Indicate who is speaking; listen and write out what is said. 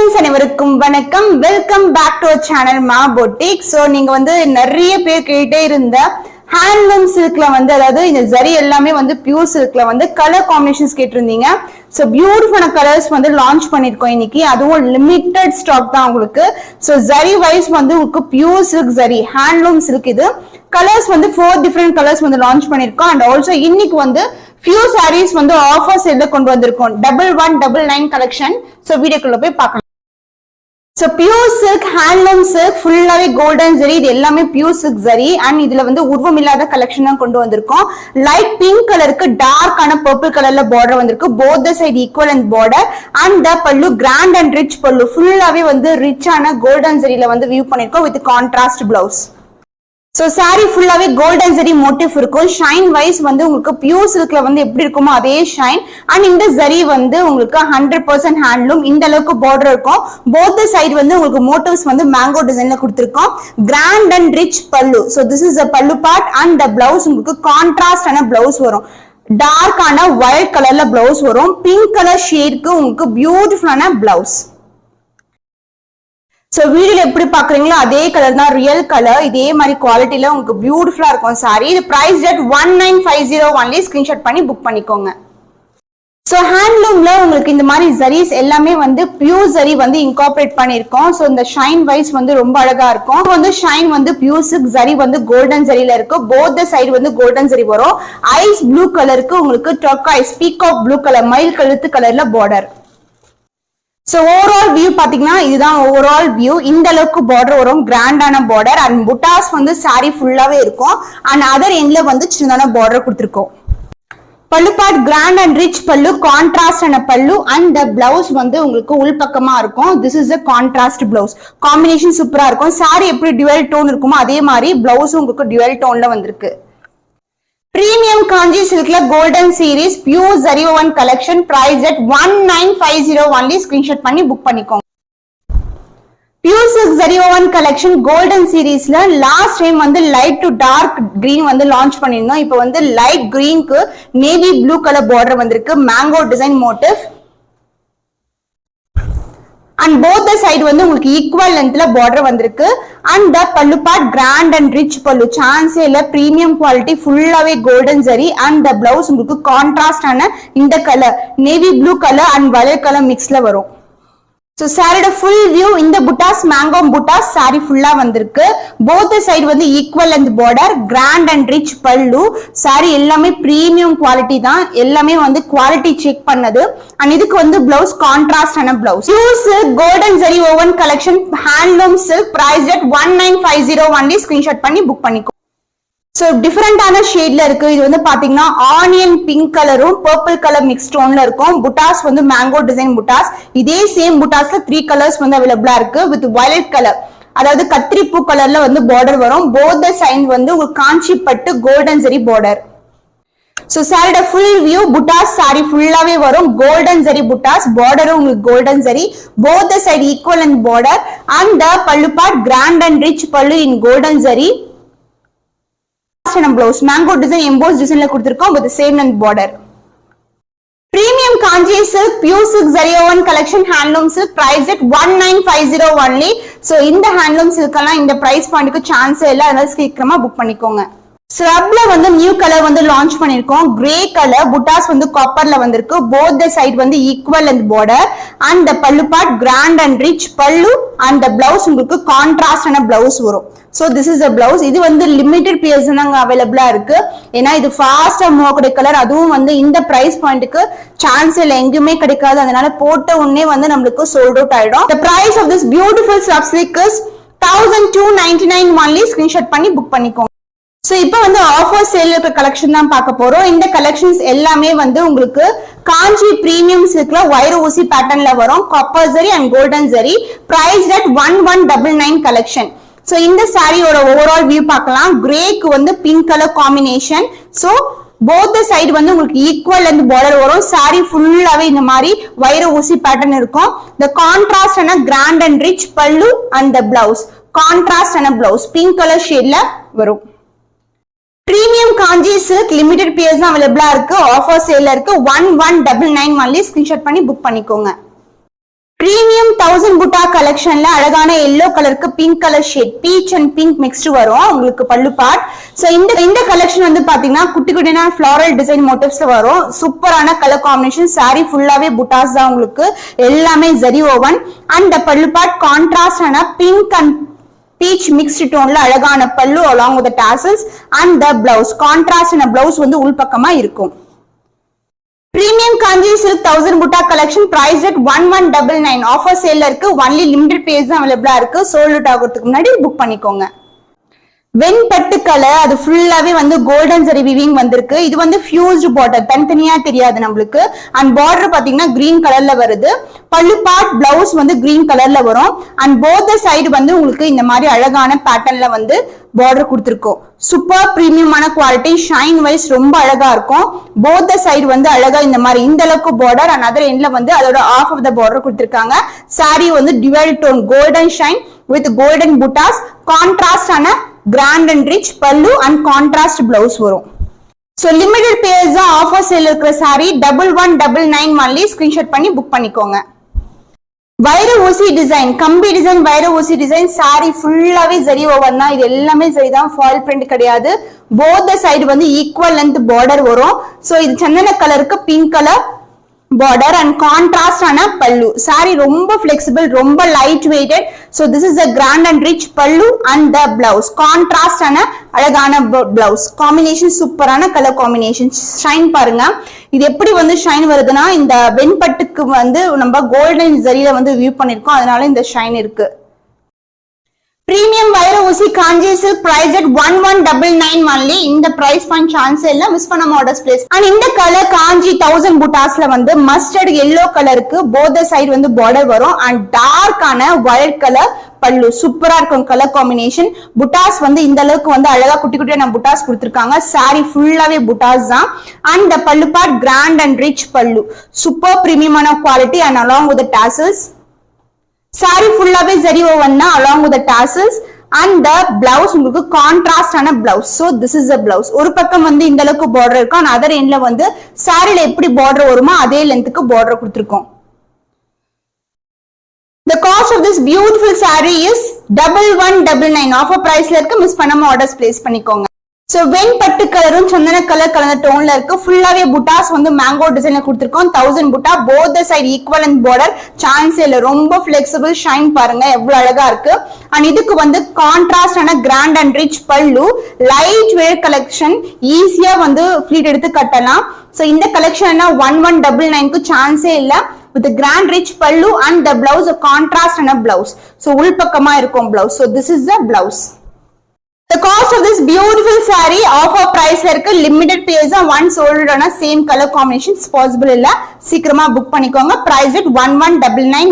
Speaker 1: Friends அனைவருக்கும் வணக்கம். Welcome back to our channel Maa boutique. So நீங்க வந்து நிறைய பேர் கேட்டே இருந்த ஹேண்ட்லூம் சில்க்ல வந்து அதாவது இந்த ஜரி எல்லாமே வந்து பியூர் சில்க்ல வந்து கலர் காம்பினேஷன்ஸ் கேட்டிருந்தீங்க. சோ பியூட்டிஃபுல்லான கலர்ஸ் வந்து லான்ச் பண்ணிருக்கோம் இன்னைக்கு. அதுவும் லிமிட்டட் ஸ்டாக் தான் உங்களுக்கு. சோ ஜரி வைஸ் வந்து உங்களுக்கு pure silk zari handloom silk இது. கலர்ஸ் வந்து 4 டிஃபரெண்ட் கலர்ஸ் வந்து லான்ச் பண்ணிருக்கோம். அண்ட் ஆல்சோ இன்னைக்கு வந்து few sarees வந்து ஆஃபர் சேல்ல கொண்டு வந்திருக்கோம். 1199 கலெக்ஷன். சோ வீடியோக்குள்ள போய் பார்க்கலாம். So pure silk handloom silk ஃபுல்லாவே கோல்டன் ஜரி, இது எல்லாமே பியூர் சில்க் ஜரி. அண்ட் இதுல வந்து உருவம் இல்லாத கலெக்ஷன் தான் கொண்டு வந்திருக்கோம். லைட் பிங்க் கலருக்கு டார்க்கான பர்பிள் கலர்ல பார்டர் வந்திருக்கு. Both the side equal and border. And the பல்லு கிராண்ட் அண்ட் ரிச் பல்லு ஃபுல்லாவே வந்து ரிச்சான கோல்டன் ஜரியில வந்து வியூ பண்ணிருக்கோம் with contrast blouse. So sorry ஃபுல்லாவே கோல்டன் ஜரி மோட்டிவ் இருக்கும். ஷைன் வைஸ் வந்து உங்களுக்கு பியூர் சில்க்ல வந்து எப்படி இருக்குமோ அதே ஷைன். அண்ட் இந்த ஜரி வந்து உங்களுக்கு 100% ஹேண்ட்லூம். இந்த அளவுக்கு பார்டர் இருக்கும். போத் சைடு வந்து உங்களுக்கு மோட்டிவ்ஸ் வந்து மேங்கோ டிசைன்ல கொடுத்திருக்கோம். கிராண்ட் அண்ட் ரிச் பல்லு. சோ திஸ் இஸ் a பல்லு பார்ட். அண்ட் the blouse உங்களுக்கு கான்ட்ராஸ்டான பிளவுஸ் வரும். டார்க்கான வயலட் கலர்ல பிளவுஸ் வரும். பிங்க் கலர் ஷேட்க்கு உங்களுக்கு பியூட்டிஃபுல்லான பிளவுஸ். சோ வீடியோல எப்படி பாக்குறீங்களோ அதே கலர் தான், ரியல் கலர். இதே மாதிரி குவாலிட்டில உங்களுக்கு பியூட்டிஃபுல்லா இருக்கும் சாரி. இது பிரைஸ் at 1950 only. ஸ்கிரீன்ஷாட் பண்ணி புக் பண்ணிக்கோங்க. சோ ஹேண்ட்லூம்ல உங்களுக்கு இந்த மாதிரி ஜரீஸ் எல்லாமே வந்து பியூர் ஜரி வந்து இன்கார்பரேட் பண்ணிருக்கோம். சோ இந்த ஷைன் வைஸ் வந்து ரொம்ப அழகா இருக்கும். வந்து ஷைன் வந்து பியூர் சில்க் ஜரி வந்து கோல்டன் ஜரியில இருக்கு. போத் தி சைடு வந்து கோல்டன் ஜரி வரும். ஐஸ் ப்ளூ கலருக்கு உங்களுக்கு டர்காய்ஸ் பீகாக் ப்ளூ கலர் மயில் கழுத்து கலர்ல பார்டர். சோ ஓவரால் வியூ பாத்தீங்கன்னா இதுதான் ஓவரால் வியூ. இந்த அளவுக்கு பார்டர் வரும், கிராண்டான பார்டர். அண்ட் புட்டாஸ் வந்து சாரி ஃபுல்லாவே இருக்கும். அண்ட் அதர் எண்ட்ல வந்து சின்னதான பார்டர் கொடுத்திருக்கோம். பல்லு பார்ட் கிராண்ட் அண்ட் ரிச் பல்லு, கான்ட்ராஸ்ட் ஆன பல்லு. அண்ட் த பிளவுஸ் வந்து உங்களுக்கு உள்பக்கமா இருக்கும். This is a contrast blouse. Combination சூப்பரா இருக்கும். சாரி எப்படி டுவெல் டோன் இருக்குமோ அதே மாதிரி பிளவுஸ் உங்களுக்கு டுவெல் டோன்ல வந்திருக்கு. Premium Kanji Silkல Golden Series Pure Zari Woven Collection price at 1950 only. Screenshot பண்ணி புக் பண்ணிக்கோங்க. Pure Silk Zari Woven Collection Golden Seriesல லாஸ்ட் டைம் வந்து லைட் டு டார்க் கிரீன் வந்து லான்ச் பண்ணிருந்தோம். இப்போ வந்து லைட் கிரீனுக்கு நேவி ப்ளூ கலர் பார்டர் வந்திருக்கு. Mango design motif. And both the side வந்து உங்களுக்கு ஈக்குவல் லென்த்ல பார்டர் வந்திருக்கு. And the pallu part grand and rich pallu. சான்ஸே இல்ல, பிரீமியம் குவாலிட்டி, ஃபுல்லாவே golden zari. And the blouse உங்களுக்கு கான்ட்ராஸ்ட் ஆன இந்த colour navy blue colour and violet colour மிக்ஸ்ல வரும். சோ சாரியோட ஃபுல் வியூ. இந்த புட்டாஸ் மேங்கோ புட்டாஸ் சாரி ஃபுல்லா வந்திருக்கு. போத் சைடு வந்து equal and border, grand and rich pallu. Sari எல்லாமே பிரீமியம் குவாலிட்டி தான். எல்லாமே வந்து குவாலிட்டி செக் பண்ணது. அண்ட் இதுக்கு வந்து பிளவுஸ் கான்ட்ராஸ்ட் ஆன blouse. Pure silk golden zari woven collection handloom silk price at 1950 only. Screenshot பண்ணி புக் பண்ணிக்கோ. சோ டிஃபரெண்டான ஷேட்ல இருக்கு. இது வந்து பாத்தீங்கன்னா ஆனியன் பிங்க் கலரும் பர்பிள் கலர் மிக்ஸ் டோன்ல இருக்கும். புட்டாஸ் வந்து மேங்கோ டிசைன் புட்டாஸ். இதே சேம் புட்டாஸ்ல 3 கலர்ஸ் வந்து அவைலபிளா இருக்கு வித் வயலட் கலர், அதாவது கத்திரி பூ கலர்ல வந்து பார்டர் வரும். போத் சைடு வந்து உங்களுக்கு காஞ்சி பட்டு கோல்டன் ஜரி பார்டர். சோ சாரியோட ஃபுல் வியூ. புட்டாஸ் சாரி ஃபுல்லாவே வரும். கோல்டன் ஜரி புட்டாஸ், பார்டரும் உங்களுக்கு golden zari. Both side equal and border. And the pallu part grand and rich pallu in golden zari. Blouse mango design embossed design கொடுத்திருக்கோம் with the same length border. Premium Kanji Silk Pure Silk Zari Woven Collection Handloom Silk price at 1950 only. So இந்த handloom silk எல்லாம் இந்த price பாயிண்ட்க்கு chance இல்ல. அதனால சீக்கிரமா book பண்ணிக்கோங்க. ஸ்ரப்ல வந்து new colour வந்து லான்ச் பண்ணிருக்கோம். கிரே கலர் புட்டாஸ் வந்து காப்பர்ல வந்திருக்கு. போத் தி சைடு வந்து equal and border. And the பல்லு part grand and rich pallu. And the blouse உங்களுக்கு கான்ட்ராஸ்ட் ஆன பிளவுஸ் வரும். So this is a blouse. இது வந்து லிமிட்டட் பீஸ் தான் அவைலபிளா இருக்கு. ஏன்னா இது ஃபாஸ்டா மூவ் ஆகக்கூடிய கலர். அதுவும் வந்து இந்த பிரைஸ் பாயிண்ட்க்கு சான்ஸ் இல்ல, எங்குமே கிடைக்காது. அதனால போட்ட உடனே வந்து நமக்கு சோல்ட் அவுட் ஆயிடும். The price of this beautiful scrub silk is 1299 only. Screenshot பண்ணி புக் பண்ணிக்கோங்க. சோ இப்போ வந்து ஆஃபர் சேல் இருக்க கலெக்ஷன் தான் பார்க்க போறோம். இந்த கலெக்ஷன்ஸ் எல்லாமே வந்து உங்களுக்கு காஞ்சி பிரீமியம் சில்க்ல வைர ஊசி பேட்டர்ன்ல வரும். Copper zari and golden zari. Price at 1199 collection. So இந்த சாரியோட ஓவரால் வியூ பார்க்கலாம். கிரேக்கு வந்து pink colour combination. So both side வந்து உங்களுக்கு ஈக்குவல் அண்ட் பார்டர் வரும். சாரி ஃபுல்லாவே இந்த மாதிரி வைர ஊசி பேட்டர்ன் இருக்கும். தி கான்ட்ராஸ்ட் ஆன grand and rich pallu and the blouse contrast ஆன பிளவுஸ் பிங்க் கலர் ஷேட்ல வரும். Premium Kanji Silk limited pairs தான் available இருக்கு. ஆஃபர் சேல்ல இருக்கு. 1199 only. ஸ்கிரீன்ஷாட் பண்ணி புக் பண்ணிக்கோங்க. Premium 1000 1000 புட்டா கலெக்ஷன்ல அழகான எல்லோ கலருக்கு pink colour shade beach and pink mixed வரும் உங்களுக்கு பல்லு பார்ட். சோ இந்த கலெக்ஷன் வந்து பாத்தீங்கன்னா குட்டி குட்டினா ஃபிளாரல் டிசைன் மோட்டிவ்ஸ்ல வரும். சூப்பரான கலர் காம்பினேஷன். சாரி ஃபுல்லாவே புட்டாஸ் தான் உங்களுக்கு, எல்லாமே ஜரி ஓவன். அண்ட் பல்லு பார்ட் கான்ட்ராஸ்ட் ஆன பிங்க் அண்ட் பீச் மிக்ஸ்டு டோன்ல அழகான பல்லு along with the tassels and the blouse. Contrast ஆன பிளவுஸ் வந்து உள்பக்கமா இருக்கும். Premium Kanji Silk 1000 Butta collection priced at 1199. Offer sale இருக்கு. Only limited pairs தான் available இருக்கு. Sold out ஆகிறதுக்கு முன்னாடி புக் பண்ணிக்கோங்க. வெண்பட்டு கலர், அது ஃபுல்லாவே வந்து கோல்டன் ஜரி வீவிங் வந்திருக்கு. இது வந்து ஃபியூஸ்டு பார்டர், தனித்தனியா தெரியாது நம்மளுக்கு. அண்ட் பார்டர் பாத்தீங்கன்னா கிரீன் கலர்ல வருது. பல்லு பார்ட் பிளவுஸ் வந்து கிரீன் கலர்ல வரும். அண்ட் போத் சைடு வந்து உங்களுக்கு இந்த மாதிரி அழகான பேட்டர்ன்ல வந்து பார்டர் கொடுத்திருக்கோம். சூப்பர் பிரீமியமான குவாலிட்டி, ஷைன் வைஸ் ரொம்ப அழகா இருக்கும். போத் சைடு வந்து அழகா இந்த மாதிரி இந்த அளவுக்கு பார்டர் அண்ட் அதர் எண்ட்ல வந்து அதோட ஆஃப் ஆஃப் த பார்டர் கொடுத்திருக்காங்க. சாரி வந்து dual tone golden shine with golden புட்டாஸ், கான்ட்ராஸ்ட் ஆன grand and rich pallu and contrast blouse வரும். சோ லிமிடெட் பேர்ஸ் தான் ஆஃபர் சேல் இருக்கிற சாரி. 1199 ஒன்லி. ஸ்கிரீன்ஷாட் பண்ணி புக் பண்ணிக்கோங்க. வைர ஊசி டிசைன், கம்பி டிசைன், வைர ஊசி டிசைன். சாரி ஃபுல்லாவே ஜரி ஓவன் தான். இது எல்லாமே ஜரி தான், ஃபாயில் பிரிண்ட் கிடையாது. போத் சைடு வந்து ஈக்குவல் லென்த் பார்டர் வரும். சோ இது சந்தன கலருக்கு pink colour border and contrast ஆன பல்லு. சாரி ரொம்ப flexible, ரொம்ப light weighted. So this is a grand and rich pallu and the blouse. Contrast ஆன அழகான blouse. Combination சூப்பரான கலர் காம்பினேஷன். ஷைன் பாருங்க. இது எப்படி வந்து ஷைன் வருதுன்னா, இந்த வெண்பட்டுக்கு வந்து நம்ம கோல்டன் ஜரியில வந்து வியூ பண்ணிருக்கோம், அதனால இந்த ஷைன் இருக்கு. Premium வைர ஊசி காஞ்சி சில்க் price at 1199 only. இந்த பிரைஸ் பாயிண்ட் சான்ஸ் இல்ல, மிஸ் பண்ணாம ஆர்டர்ஸ் பிளேஸ். அண்ட் இந்த கலர் காஞ்சி 1000 புட்டாஸ்ல வந்து மஸ்டர்ட் yellow கலருக்கு போத் சைடு வந்து பார்டர் வரும். அண்ட் டார்க்கான வயலட் கலர் பல்லு. சூப்பரா இருக்கும் கலர் காம்பினேஷன். புட்டாஸ் வந்து இந்த அளவுக்கு வந்து அழகா குட்டி குட்டியா புட்டாஸ் கொடுத்திருக்காங்க. சாரி ஃபுல்லாவே புட்டாஸ் தான். And the pallu part grand and rich pallu. Super பிரீமியமான quality and along with the tassels. Sari ஃபுல்லாவே ஜரி ஓவன் தான் along with the tassels and the blouse உங்களுக்கு கான்ட்ராஸ்ட் ஆன blouse. so this is the blouse. ஒரு பக்கம் வந்து இந்த அளவுக்கு border இருக்கும், and other endல வந்து சாரில எப்படி border வருமோ அதே லென்த்துக்கு border கொடுத்திருக்கோம். The cost of this beautiful saree is 1199. offer priceல இருக்கு, மிஸ் பண்ணாம ஆர்டர்ஸ் பிளேஸ் பண்ணிக்கோங்க. சோ வெண்பட்டு கலரும் சந்தன கலர் கலந்த டோன்ல இருக்கு. ஃபுல்லாவே புட்டாஸ் வந்து மேங்கோ டிசைன்ல கொடுத்திருக்கோம். 1000 புட்டா, both side equal and border. Chance இல்ல, ரொம்ப பிளெக்சிபிள். ஷைன் பாருங்க எவ்வளவு அழகா இருக்கு. அண்ட் இதுக்கு வந்து கான்ட்ராஸ்ட் ஆன கிராண்ட் அண்ட் ரிச் பல்லு. லைட் வெயிட் கலெக்ஷன், ஈஸியா வந்து ஃபிளீட் எடுத்து கட்டலாம். சோ இந்த கலெக்ஷன் 1199க்கு சான்ஸே இல்ல. with the grand rich pallu and the blouse a contrast and a blouse. so உள்பக்கமா இருக்கும் blouse. so this is the blouse. The cost of this beautiful saree offer price la irukku. limited pairs are one sold on a same color combinations possible illa. சீக்கிரமா book பண்ணிக்கோங்க. price at 1199.